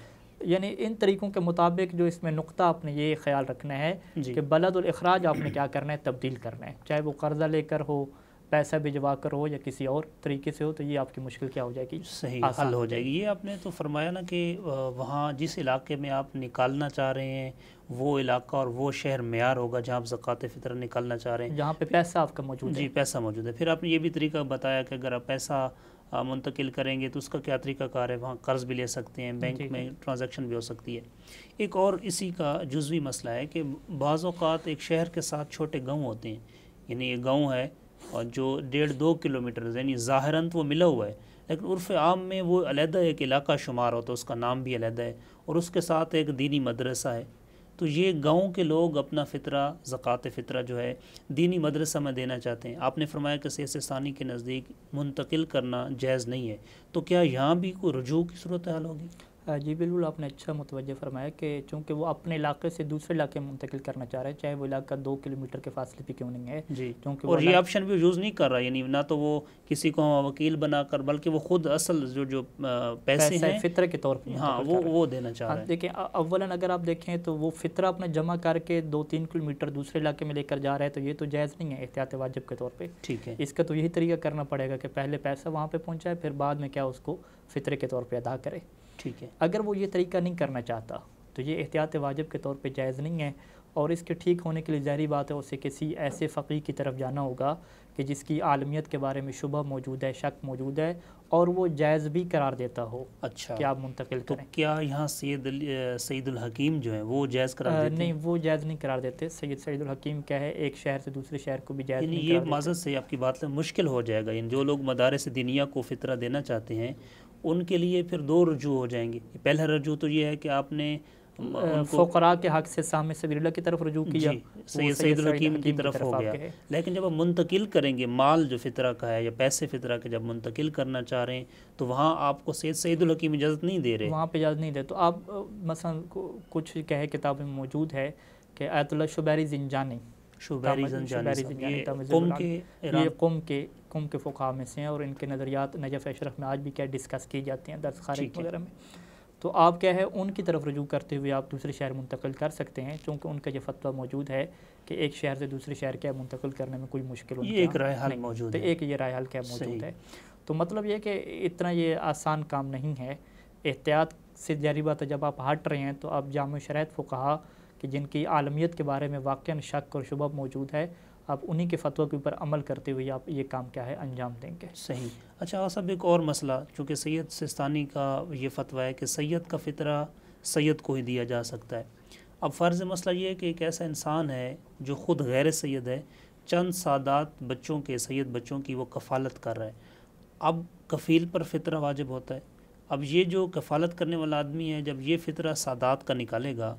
یعنی ان طریقوں کے مطابق جو اس میں نقطہ آپ نے یہ خیال رکھنا ہے کہ بلد الاخراج آپ نے کیا کرنا ہے, تبدیل کرنا ہے, چاہے وہ قرضہ لے کر ہو, پیسہ بھجوا کر ہو, یا کسی اور طریقے سے ہو, تو یہ آپ کی مشکل کیا ہو جائے گی, صحیح حل ہو جائے گی. یہ آپ نے تو فرمایا نا کہ وہاں جس علاقے میں آپ نکالنا چاہ رہے ہیں وہ علاقہ اور وہ شہر معیار ہوگا جہاں آپ زکوٰۃ فطر نکالنا چاہ رہے ہیں, جہاں پہ پیسہ آپ کا موجود ہے. جی پیسہ موجود ہے. پھر آپ نے یہ بھی طریقہ بتایا کہ اگر آپ پیسہ منتقل کریں گے تو اس کا کیا طریقہ کار ہے, وہاں قرض بھی لے سکتے ہیں, بینک میں ٹرانزیکشن بھی ہو سکتی ہے. ایک اور اسی کا جزوی مسئلہ ہے کہ بعض اوقات ایک شہر کے ساتھ چھوٹے گاؤں ہوتے ہیں, یعنی یہ گاؤں ہے اور جو 1.5-2 کلومیٹر یعنی ظاہراً تو وہ ملا ہوا ہے لیکن عرف عام میں وہ علیحدہ ایک علاقہ شمار ہوتا ہے, اس کا نام بھی علیحدہ ہے, اور اس کے ساتھ ایک دینی مدرسہ ہے. تو یہ گاؤں کے لوگ اپنا فطرہ زکوٰۃ فطرہ جو ہے دینی مدرسہ میں دینا چاہتے ہیں. آپ نے فرمایا کہ سیاست ثانی کے نزدیک منتقل کرنا جائز نہیں ہے, تو کیا یہاں بھی کوئی رجوع کی صورتحال ہوگی؟ جی بالکل, آپ نے اچھا متوجہ فرمایا کہ چونکہ وہ اپنے علاقے سے دوسرے علاقے میں منتقل کرنا چاہ رہے ہیں, چاہے وہ علاقہ 2 کلومیٹر کے فاصلے پہ کیوں نہیں ہے. جی, اور یہ آپشن بھی یوز نہیں کر رہا, یعنی نہ تو وہ کسی کو وکیل بنا کر بلکہ وہ خود اصل جو پیسے ہیں فطرے کے طور پہ ہاں وہ دینا چاہ رہا ہے. دیکھیں اولاً اگر آپ دیکھیں تو وہ فطرہ اپنا جمع کر کے 2-3 کلومیٹر دوسرے علاقے میں لے کر جا رہا ہے, تو یہ تو جائز نہیں ہے احتیاط واجب کے طور پہ. ٹھیک ہے. اس کا تو یہی طریقہ کرنا پڑے گا کہ پہلے پیسہ وہاں پہ پہنچائے, پھر بعد میں کیا اس کو فطرے کے طور پہ ادا کرے. ٹھیک ہے. اگر وہ یہ طریقہ نہیں کرنا چاہتا تو یہ احتیاط واجب کے طور پہ جائز نہیں ہے, اور اس کے ٹھیک ہونے کے لیے ظاہری بات ہے اسے کسی ایسے فقیہ کی طرف جانا ہوگا کہ جس کی عالمیت کے بارے میں شبہ موجود ہے, شک موجود ہے, اور وہ جائز بھی قرار دیتا ہو. اچھا, کہ آپ منتقل کریں. تو کیا یہاں سید الحکیم جو ہیں وہ جائز قرار دیتے ہیں؟ نہیں, وہ جائز نہیں قرار دیتے. سید الحکیم کیا ہے, ایک شہر سے دوسرے شہر کو بھی جائز نہیں قرار دیتے. یہ معذرت سے آپ کی بات مشکل ہو جائے گا, یعنی جو لوگ مدارس دینیہ کو فطرہ دینا چاہتے ہیں ان کے لیے پھر 2 رجوع ہو جائیں گے. پہلا رجوع تو یہ ہے کہ آپ نے فقراء کے حق سے سامنے سبیل اللہ کی طرف رجوع کیا, سید الحکیم کی طرف ہو گیا. لیکن جب آپ منتقل کریں گے مال جو فطرہ کا ہے یا پیسے فطرہ کے جب منتقل کرنا چاہ رہے ہیں تو وہاں آپ کو سید الحکیم اجازت نہیں دے رہے, وہاں پہ اجازت نہیں دے. تو آپ مثلا کچھ کہے کتاب میں موجود ہے کہ آیت اللہ شبیری زنجانی قوم کے فقہاء میں سے ہیں, اور ان کے نظریات نجف اشرف میں آج بھی کیا ڈسکس کی جاتی ہیں درس خارج وغیرہ میں. تو آپ کیا ہے ان کی طرف رجوع کرتے ہوئے آپ دوسرے شہر منتقل کر سکتے ہیں, چونکہ ان کا یہ فتویٰ موجود ہے کہ ایک شہر سے دوسرے شہر کیا منتقل کرنے میں کوئی مشکل یہ ایک رائے حل موجود ہے. ایک یہ رائے حل کیا موجود ہے. تو مطلب یہ کہ اتنا یہ آسان کام نہیں ہے. احتیاط سے جاری بات ہے, جب آپ ہٹ رہے ہیں تو آپ جامع شرائط فقہاء کہ جن کی عالمیت کے بارے میں واقعاً شک اور شبہ موجود ہے, آپ انہی کے فتویٰ کے اوپر عمل کرتے ہوئے آپ یہ کام کیا ہے انجام دیں گے. صحیح. اچھا صاحب, ایک اور مسئلہ, چونکہ سید سستانی کا یہ فتویٰ ہے کہ سید کا فطرہ سید کو ہی دیا جا سکتا ہے. اب فرض مسئلہ یہ ہے کہ ایک ایسا انسان ہے جو خود غیر سید ہے, چند سادات بچوں کے, سید بچوں کی وہ کفالت کر رہا ہے. اب کفیل پر فطرہ واجب ہوتا ہے. اب یہ جو کفالت کرنے والا آدمی ہے جب یہ فطرہ سادات کا نکالے گا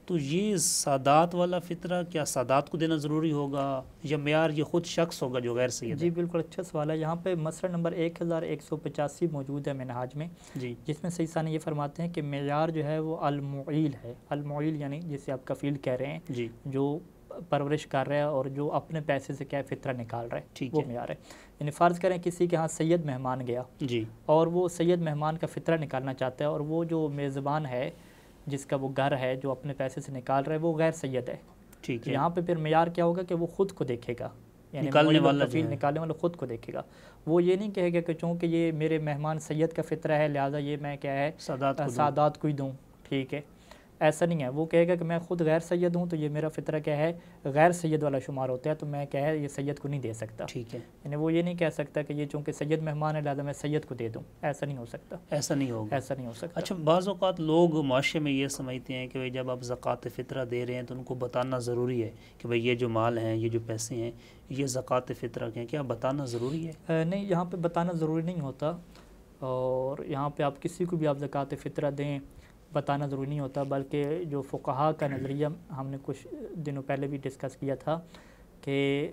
تو یہ سادات والا فطرہ کیا سادات کو دینا ضروری ہوگا یا معیار یہ خود شخص ہوگا جو غیر سید ہے؟ جی بالکل اچھا سوال ہے. یہاں پہ مسئلہ نمبر 1185 موجود ہے منہاج میں, جی, جس میں سید ثانی یہ فرماتے ہیں کہ معیار جو ہے وہ المعیل ہے. المعیل یعنی جسے آپ کفیل کہہ رہے ہیں, جی, جو پرورش کر رہا ہے اور جو اپنے پیسے سے کیا فطرہ نکال رہا ہے, وہ معیار ہے. یعنی فرض کریں کسی کے ہاں سید مہمان گیا, جی, اور وہ سید مہمان کا فطرہ نکالنا چاہتا ہے, اور وہ جو میزبان ہے جس کا وہ گھر ہے جو اپنے پیسے سے نکال رہا ہے وہ غیر سید ہے. ٹھیک ہے. یہاں پہ پھر معیار کیا ہوگا کہ وہ خود کو دیکھے گا, یعنی نکالنے والا خود کو دیکھے گا. وہ یہ نہیں کہے گا کہ چونکہ یہ میرے مہمان سید کا فطرہ ہے لہٰذا یہ میں کیا ہے سادات کو ہی دوں. ٹھیک ہے, ایسا نہیں ہے. وہ کہے گا کہ میں خود غیر سید ہوں تو یہ میرا فطرہ کیا ہے غیر سید والا شمار ہوتا ہے, تو میں کیا ہے یہ سید کو نہیں دے سکتا. ٹھیک ہے, یعنی وہ یہ نہیں کہہ سکتا کہ یہ چونکہ سید مہمان ہے لہٰذا میں سید کو دے دوں, ایسا نہیں ہو سکتا, ایسا نہیں ہوگا. ایسا نہیں ہو سکتا. اچھا, بعض اوقات لوگ معاشرے میں یہ سمجھتے ہیں کہ بھئی جب آپ زکوٰۃ فطرہ دے رہے ہیں تو ان کو بتانا ضروری ہے کہ بھئی یہ جو مال ہیں, یہ جو پیسے ہیں, یہ زکوٰۃ فطرہ کے ہیں. کیا بتانا ضروری ہے؟ نہیں, یہاں پہ بتانا ضروری نہیں ہوتا, اور یہاں پہ آپ کسی کو بھی آپ زکوٰۃ فطرہ دیں بتانا ضروری نہیں ہوتا, بلکہ جو فقہا کا نظریہ ہم نے کچھ دنوں پہلے بھی ڈسکس کیا تھا کہ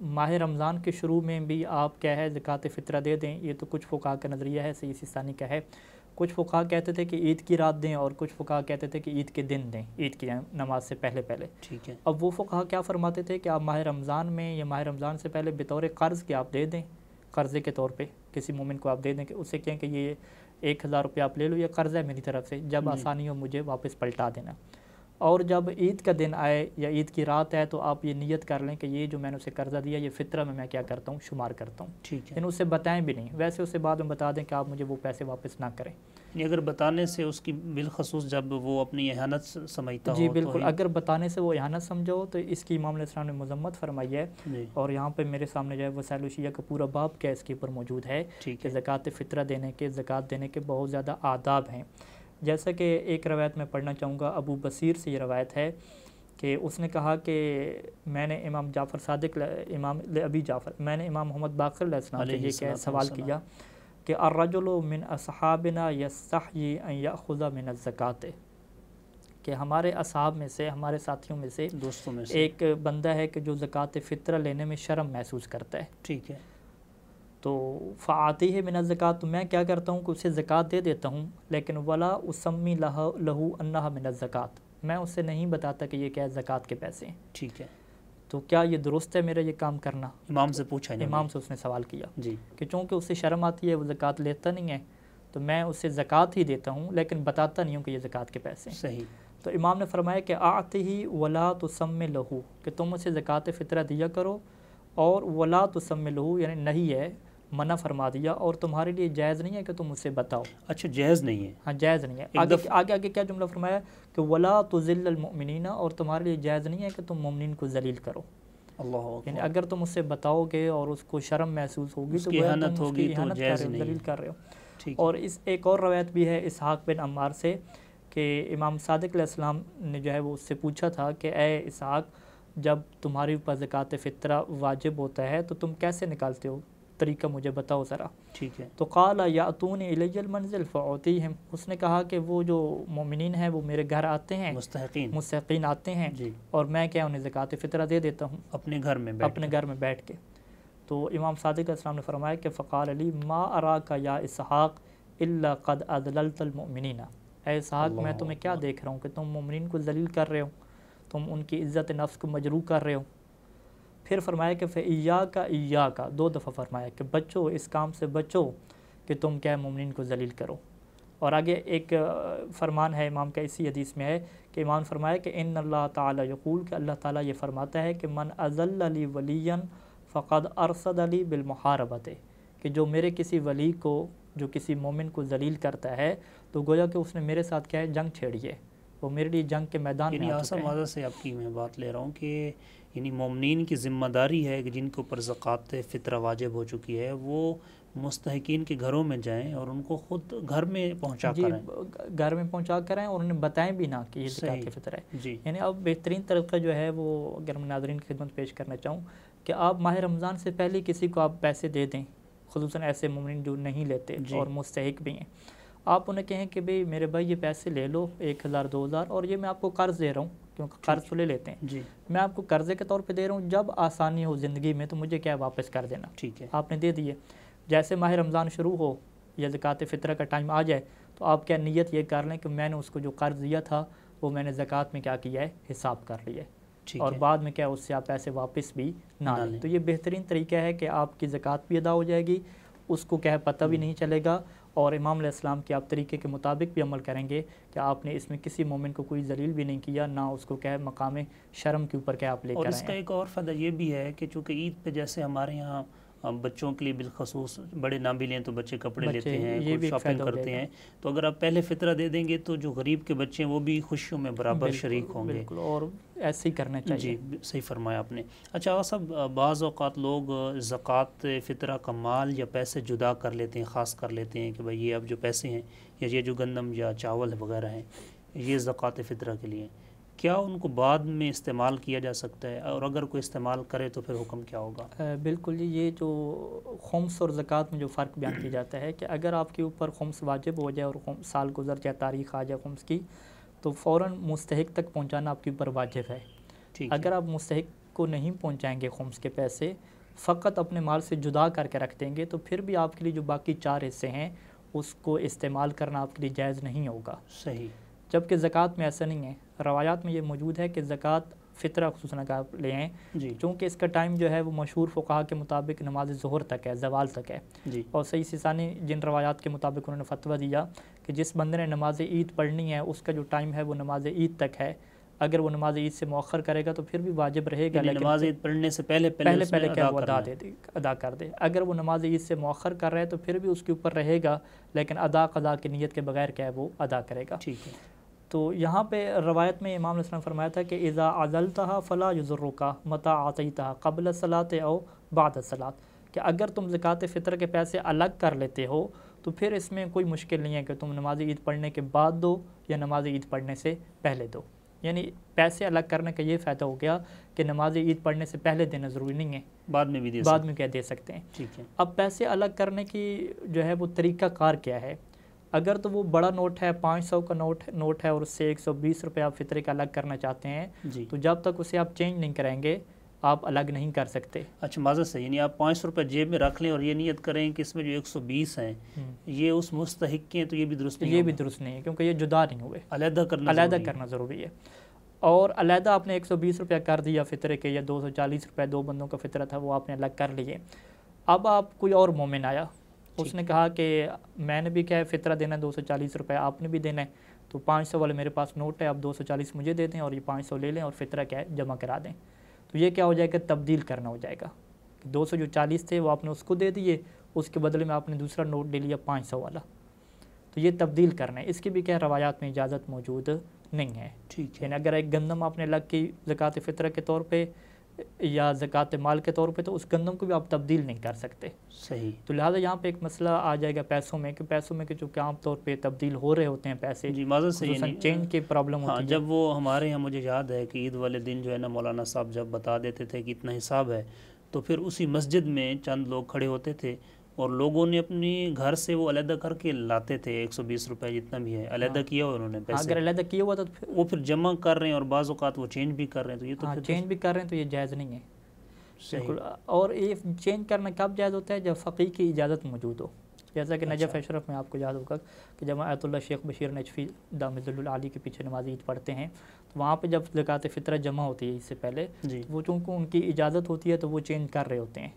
ماہ رمضان کے شروع میں بھی آپ کیا ہے زکوٰۃ فطرہ دے دیں. یہ تو کچھ فقہا کا نظریہ ہے, سید سیستانی کا ہے. کچھ فقہا کہتے تھے کہ عید کی رات دیں, اور کچھ فقہا کہتے تھے کہ عید کے دن دیں, عید کی نماز سے پہلے. ٹھیک ہے. اب وہ فقہا کیا فرماتے تھے کہ آپ ماہ رمضان میں یا ماہ رمضان سے پہلے بطور قرض کے آپ دے دیں, قرضے کے طور پہ کسی مومن کو آپ دے دیں, کہ اسے کہیں کہ یہ 1000 روپیہ آپ لے لو, یہ قرض ہے میری طرف سے, جب آسانی ہو مجھے واپس پلٹا دینا. اور جب عید کا دن آئے یا عید کی رات ہے تو آپ یہ نیت کر لیں کہ یہ جو میں نے اسے قرضہ دیا یہ فطرہ میں کیا کرتا ہوں, شمار کرتا ہوں. ٹھیک ہے. لیکن اسے بتائیں بھی نہیں, ویسے اسے بعد میں بتا دیں کہ آپ مجھے وہ پیسے واپس نہ کریں. یہ اگر بتانے سے اس کی بالخصوص جب وہ اپنی اہانت سمجھتا ہو, جی بالکل, اگر بتانے سے وہ اہانت سمجھو تو اس کی امام علیہ السلام نے مذمت فرمائی ہے. اور یہاں پہ میرے سامنے جو ہے وسائل الشیعہ کا پورا باب کیا اس کے اوپر موجود ہے کہ زکوٰۃ فطرہ دینے کے, زکوٰۃ دینے کے بہت زیادہ آداب ہیں. جیسا کہ ایک روایت میں پڑھنا چاہوں گا, ابو بصیر سے یہ روایت ہے کہ اس نے کہا کہ میں نے امام جعفر صادق میں نے امام محمد باقر علیہ السلام سے یہ کیا سوال کیا کہ الرجل من اصحابنا یستحیی ان یأخذ من الزکوٰۃ, کہ ہمارے اصحاب میں سے, ہمارے ساتھیوں میں سے, دوستوں میں سے ایک بندہ ہے کہ جو زکوٰۃ فطرہ لینے میں شرم محسوس کرتا ہے. ٹھیک ہے. تو فآتیہ من الزکوٰۃ, تو میں کیا کرتا ہوں کہ اسے زکوٰۃ دے دیتا ہوں, لیکن ولا اسمی لہو انہا من الزکوٰۃ, میں اسے نہیں بتاتا کہ یہ کیا زکوٰۃ کے پیسے ہیں. ٹھیک ہے. تو کیا یہ درست ہے میرا یہ کام کرنا؟ امام سے پوچھا, امام سے اس نے سوال کیا جی کہ چونکہ اسے شرم آتی ہے, وہ زکوٰۃ لیتا نہیں ہے, تو میں اسے زکوٰۃ ہی دیتا ہوں لیکن بتاتا نہیں ہوں کہ یہ زکوٰۃ کے پیسے ہیں. صحیح. تو امام نے فرمایا کہ آتِہِ ولا تسمی لہو, کہ تم اسے زکوٰۃ فطرہ دیا کرو, اور ولا تسمی لہو یعنی نہیں ہے, منع فرما دیا, اور تمہارے لیے جائز نہیں ہے کہ تم اسے بتاؤ. اچھا, جائز نہیں ہے. ہاں, جائز نہیں ہے. آگے کیا جملہ فرمایا کہ ولا تذل المؤمنین, اور تمہارے لیے جائز نہیں ہے کہ تم مومنین کو ذلیل کرو. اللہ اکبر. یعنی اگر تم اسے بتاؤ گے اور اس کو شرم محسوس ہوگی تو اہانت ہوگی تو جائز نہیں, ذلیل کر رہے ہو. ٹھیک. اور اس ایک اور روایت بھی ہے اسحاق بن عمار سے کہ امام صادق علیہ السلام نے جو ہے وہ اس سے پوچھا تھا کہ اے اسحاق, جب تمہاری اوپر زکوٰۃ فطرہ واجب ہوتا ہے تو تم کیسے نکالتے ہو, طریقہ مجھے بتاؤ ذرا. ٹھیک ہے. تو قال یاتون الی المنزل فاعطیہم, اس نے کہا کہ وہ جو مومنین ہیں وہ میرے گھر آتے ہیں, مستحقین آتے ہیں, جی, اور میں کیا انہیں زکوٰۃ فطرہ دے دیتا ہوں اپنے گھر میں بیٹھ کے. تو امام صادق علیہ السلام نے فرمایا کہ فقال علی ما اراک یا اسحاق الا قد اذللت المؤمنین, اے اسحاق میں تمہیں کیا دیکھ رہا ہوں کہ تم مومنین کو ذلیل کر رہے ہو, تم ان کی عزت نفس کو مجروح کر رہے ہو. پھر فرمایا کہ فإیاک, 2 دفعہ فرمایا کہ بچو, اس کام سے بچو کہ تم کیا مومنین کو ذلیل کرو. اور آگے ایک فرمان ہے امام کا اسی حدیث میں ہے کہ امام فرمایا کہ ان اللہ تعالی یقول, کہ اللہ تعالیٰ یہ فرماتا ہے کہ من اذل لی ولیا فقد ارصد لی بالمحاربۃ, کہ جو میرے کسی ولی کو, جو کسی مومن کو ذلیل کرتا ہے تو گویا کہ اس نے میرے ساتھ کیا ہے جنگ چھیڑی ہے, وہ میرے لیے جنگ کے میدان میں آ چکا ہے. یعنی واضح سے آپ کی میں بات لے رہا ہوں کہ یعنی مومنین کی ذمہ داری ہے کہ جن کے اوپر زکوٰۃ فطرہ واجب ہو چکی ہے وہ مستحقین کے گھروں میں جائیں اور ان کو خود گھر میں پہنچا کریں, گھر میں پہنچا کریں, اور انہیں بتائیں بھی نہ کہ یہ زکوٰۃ فطرہ ہے. جی. یعنی اب بہترین طریقہ جو ہے وہ اگر میں ناظرین کی خدمت پیش کرنا چاہوں کہ آپ ماہ رمضان سے پہلے کسی کو آپ پیسے دے دیں, خصوصاً ایسے مومنین جو نہیں لیتے اور مستحق بھی ہیں. آپ انہیں کہیں کہ بھئی میرے بھائی یہ پیسے لے لو 1000 2000, اور یہ میں آپ کو قرض دے رہا ہوں, کیونکہ قرض تو لے لیتے ہیں, جی, میں آپ کو قرضے کے طور پہ دے رہا ہوں, جب آسانی ہو زندگی میں تو مجھے کیا واپس کر دینا. ٹھیک ہے. آپ نے دے دیے. جیسے ماہ رمضان شروع ہو یا زکوٰۃ فطرہ کا ٹائم آ جائے تو آپ کیا نیت یہ کر لیں کہ میں نے اس کو جو قرض دیا تھا وہ میں نے زکوٰۃ میں کیا کیا ہے, حساب کر لیا ہے, اور بعد میں کیا اس سے آپ پیسے واپس بھی نہ لیں. تو یہ بہترین طریقہ ہے کہ آپ کی زکوٰۃ بھی ادا ہو جائے گی, اس کو کیا پتہ بھی نہیں چلے گا, اور امام علیہ السلام کے آپ طریقے کے مطابق بھی عمل کریں گے کہ آپ نے اس میں کسی مومن کو کوئی ذلیل بھی نہیں کیا, نہ اس کو کیا مقام شرم کے اوپر کیا آپ لے کر آئے. اور اس کا ایک اور فائدہ یہ بھی ہے کہ چونکہ عید پہ جیسے ہمارے یہاں بچوں کے لیے بالخصوص، بڑے نہ بھی لیں تو بچے کپڑے بچے، لیتے ہیں، یہ کوئی بھی ایک شاپنگ فائدہ ہو کرتے جائے گا۔ ہیں، تو اگر آپ پہلے فطرہ دے دیں گے تو جو غریب کے بچے ہیں وہ بھی خوشیوں میں برابر شریک ہوں گے۔ بالکل، اور ایسے ہی کرنا چاہیے۔ جی صحیح فرمایا آپ نے۔ اچھا آغا صاحب، بعض اوقات لوگ زکوٰۃ فطرہ کا مال یا پیسے جدا کر لیتے ہیں، خاص کر لیتے ہیں کہ بھائی یہ اب جو پیسے ہیں یا یہ جو گندم یا چاول وغیرہ ہیں یہ زکوٰۃ فطرہ کے لیے، کیا ان کو بعد میں استعمال کیا جا سکتا ہے، اور اگر کوئی استعمال کرے تو پھر حکم کیا ہوگا؟ بالکل جی، یہ جو خمس اور زکوٰۃ میں جو فرق بیان کیا جاتا ہے کہ اگر آپ کے اوپر خمس واجب ہو جائے اور سال گزر جائے، تاریخ آ جائے خمس کی، تو فوراً مستحق تک پہنچانا آپ کے اوپر واجب ہے۔ اگر آپ مستحق کو نہیں پہنچائیں گے خمس کے پیسے، فقط اپنے مال سے جدا کر کے رکھ دیں گے، تو پھر بھی آپ کے لیے جو باقی 4 حصے ہیں اس کو استعمال کرنا آپ کے لیے جائز نہیں ہوگا۔ صحیح۔ جبکہ زکوٰۃ میں ایسا نہیں ہے۔ روایات میں یہ موجود ہے کہ زکوٰۃ فطرہ خصوصاً اگر آپ لے آئیں، چونکہ اس کا ٹائم جو ہے وہ مشہور فقہا کے مطابق نماز ظہر تک ہے، زوال تک ہے، اور صحیح سیستانی جن روایات کے مطابق انہوں نے فتویٰ دیا کہ جس بندے نے نماز عید پڑھنی ہے اس کا جو ٹائم ہے وہ نماز عید تک ہے، اگر وہ نماز عید سے مؤخر کرے گا تو پھر بھی واجب رہے گا، لیکن نماز عید پڑھنے سے پہلے کیا وہ ادا کر دے۔ اگر وہ نماز عید سے مؤخر کر رہا ہے تو پھر بھی اس کے اوپر رہے گا، لیکن قضا کی نیت کے بغیر کیا ہے وہ ادا کرے گا۔ ٹھیک ہے۔ تو یہاں پہ روایت میں امام علیہ السلام فرمایا تھا کہ اذا عزلتها فلا يضرك متى اعطيتها قبل الصلاة او بعد الصلاة، کہ اگر تم زکوٰۃ فطر کے پیسے الگ کر لیتے ہو تو پھر اس میں کوئی مشکل نہیں ہے کہ تم نماز عید پڑھنے کے بعد دو یا نماز عید پڑھنے سے پہلے دو۔ یعنی پیسے الگ کرنے کا یہ فائدہ ہو گیا کہ نماز عید پڑھنے سے پہلے دینا ضروری نہیں ہے، بعد میں بھی دے سکتے ہیں۔ ٹھیک ہے۔ اب پیسے الگ کرنے کی جو ہے وہ طریقہ کار کیا ہے؟ اگر تو وہ بڑا نوٹ ہے، 500 کا نوٹ ہے اور اس سے 120 روپے آپ فطرے کا الگ کرنا چاہتے ہیں، تو جب تک اسے آپ چینج نہیں کریں گے آپ الگ نہیں کر سکتے۔ اچھا، معذرت سے، یعنی آپ 500 روپے جیب میں رکھ لیں اور یہ نیت کریں کہ اس میں جو 120 ہیں یہ اس مستحق کے ہیں، تو یہ بھی درست نہیں؟ یہ بھی درست نہیں ہے، کیونکہ یہ جدا نہیں ہوئے، علیحدہ کرنا ضروری ہے۔ اور علیحدہ آپ نے 120 روپیہ کر دیا فطرے کے، یا 240 روپے 2 بندوں کا فطرہ تھا وہ آپ نے الگ کر لیے۔ اب آپ کوئی اور مومن آیا، اس نے کہا کہ میں نے بھی کیا ہے فطرہ دینا 240 روپے، آپ نے بھی دینا ہے، تو 500 والے میرے پاس نوٹ ہے، اب 240 مجھے دے دیں اور یہ 500 لے لیں اور فطرہ کیا ہے جمع کرا دیں۔ تو یہ کیا ہو جائے گا؟ تبدیل کرنا ہو جائے گا۔ 240 تھے وہ آپ نے اس کو دے دیے، اس کے بدلے میں آپ نے دوسرا نوٹ لے لیا 500 والا، تو یہ تبدیل کرنا ہے۔ اس کی بھی کیا روایات میں اجازت موجود نہیں ہے۔ ٹھیک ہے۔ یعنی اگر ایک گندم آپ نے الگ کی زکوٰۃ فطرہ کے طور پہ یا زکوٰۃ مال کے طور پہ، تو اس گندم کو بھی آپ تبدیل نہیں کر سکتے۔ صحیح۔ تو لہٰذا یہاں پہ ایک مسئلہ آ جائے گا پیسوں میں، کہ چونکہ عام طور پہ تبدیل ہو رہے ہوتے ہیں پیسے، معذرت سے، چینج کی پرابلم ہوتی ہے۔ جب وہ ہمارے یہاں مجھے یاد ہے کہ عید والے دن جو ہے نا مولانا صاحب جب بتا دیتے تھے کہ اتنا حساب ہے، تو پھر اسی مسجد میں چند لوگ کھڑے ہوتے تھے اور لوگوں نے اپنی گھر سے وہ علیحدہ کر کے لاتے تھے، 120 روپے جتنا بھی ہے علیحدہ کیا ہوا انہوں نے پیسے، اگر علیحدہ کیا ہوا تو وہ پھر جمع کر رہے ہیں، اور بعض اوقات وہ چینج بھی کر رہے ہیں، تو یہ تو چینج بھی کر رہے ہیں، تو یہ جائز نہیں ہے۔ بالکل۔ اور یہ چینج کرنا کب جائز ہوتا ہے؟ جب فقیہ کی اجازت موجود ہو، جیسا کہ نجف اشرف میں آپ کو یاد ہوگا کہ جب آیت اللہ شیخ بشیر نجفی دامت العالی کے پیچھے نماز عید پڑھتے ہیں، تو وہاں پہ جب زکوٰۃ فطرہ جمع ہوتی ہے اس سے پہلے، وہ چونکہ ان کی اجازت ہوتی ہے تو وہ چینج کر رہے ہوتے ہیں،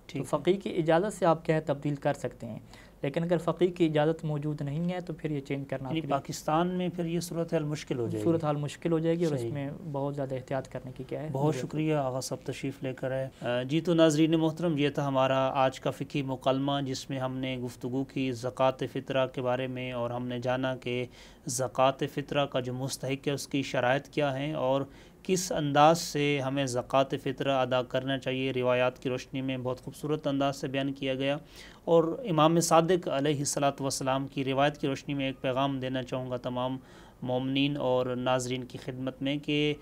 تو فقیہ کی اجازت سے آپ کیا ہے تبدیل کر سکتے ہیں۔ لیکن اگر فقیہ کی اجازت موجود نہیں ہے تو پھر یہ چینج کرنا پاکستان میں پھر یہ صورتحال مشکل ہو جائے گی، صورتحال مشکل ہو جائے گی، اور اس میں بہت زیادہ احتیاط کرنے کی کیا ہے۔ بہت شکریہ آغا صاحب تشریف لے کر آئے۔ جی تو ناظرین محترم، یہ تھا ہمارا آج کا فقہی مکالمہ، جس میں ہم نے گفتگو کی زکوٰۃ فطرہ کے بارے میں، اور ہم نے جانا کہ زکوٰۃ فطرہ کا جو مستحق ہے اس کی شرائط کیا ہیں اور کس انداز سے ہمیں زکوٰۃ فطرہ ادا کرنا چاہیے۔ روایات کی روشنی میں بہت خوبصورت انداز سے بیان کیا گیا، اور امام صادق علیہ الصلاۃ والسلام کی روایت کی روشنی میں ایک پیغام دینا چاہوں گا تمام مومنین اور ناظرین کی خدمت میں کہ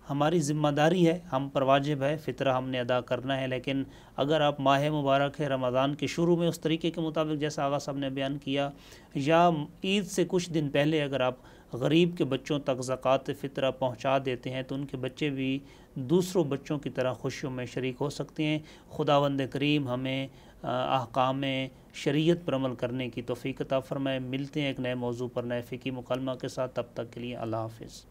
ہماری ذمہ داری ہے، ہم پر واجب ہے، فطرہ ہم نے ادا کرنا ہے، لیکن اگر آپ ماہ مبارک ہے رمضان کے شروع میں اس طریقے کے مطابق جیسا آغا صاحب نے بیان کیا، یا عید سے کچھ دن پہلے اگر آپ غریب کے بچوں تک زکوٰۃ فطرہ پہنچا دیتے ہیں تو ان کے بچے بھی دوسروں بچوں کی طرح خوشیوں میں شریک ہو سکتے ہیں۔ خداوند کریم ہمیں احکام شریعت پر عمل کرنے کی توفیق عطا فرمائے۔ ملتے ہیں ایک نئے موضوع پر، نئے فقہی مکالمہ کے ساتھ، تب تک کے لیے اللہ حافظ۔